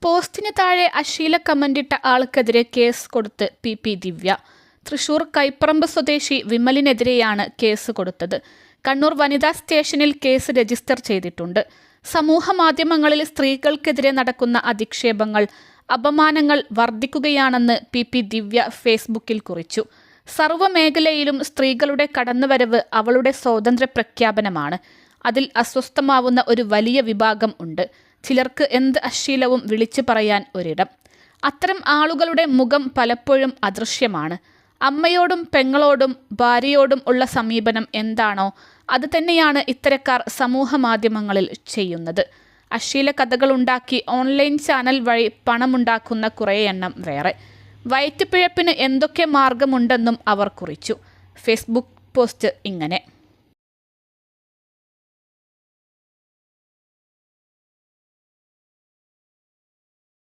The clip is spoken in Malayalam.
പോസ്റ്റിന് താഴെ അശ്ലീല കമന്റിട്ട ആൾക്കെതിരെ കേസ് കൊടുത്ത് പി ദിവ്യ. തൃശൂർ കൈപ്പറമ്പ് സ്വദേശി വിമലിനെതിരെയാണ് കേസ് കൊടുത്തത്. കണ്ണൂർ വനിതാ സ്റ്റേഷനിൽ കേസ് രജിസ്റ്റർ ചെയ്തിട്ടുണ്ട്. സമൂഹ മാധ്യമങ്ങളിൽ സ്ത്രീകൾക്കെതിരെ നടക്കുന്ന അധിക്ഷേപങ്ങൾ, അപമാനങ്ങൾ വർദ്ധിക്കുകയാണെന്ന് പി ദിവ്യ ഫേസ്ബുക്കിൽ കുറിച്ചു. സർവ്വമേഖലയിലും സ്ത്രീകളുടെ കടന്നുവരവ് അവളുടെ സ്വാതന്ത്ര്യ പ്രഖ്യാപനമാണ്. അതിൽ അസ്വസ്ഥമാവുന്ന ഒരു വലിയ വിഭാഗം ഉണ്ട്. ചിലർക്ക് എന്ത് അശ്ലീലവും വിളിച്ചു പറയാൻ ഒരിടം. അത്തരം ആളുകളുടെ മുഖം പലപ്പോഴും അദൃശ്യമാണ്. അമ്മയോടും പെങ്ങളോടും ഭാര്യയോടും ഉള്ള സമീപനം എന്താണോ അത് തന്നെയാണ് ഇത്തരക്കാർ സമൂഹ മാധ്യമങ്ങളിൽ ചെയ്യുന്നത്. അശ്ലീല കഥകളുണ്ടാക്കി ഓൺലൈൻ ചാനൽ വഴി പണമുണ്ടാക്കുന്ന കുറേ എണ്ണം വേറെ. വയറ്റുപിഴപ്പിന് എന്തൊക്കെ മാർഗമുണ്ടെന്നും അവർ കുറിച്ചു. ഫേസ്ബുക്ക് പോസ്റ്റ് ഇങ്ങനെ: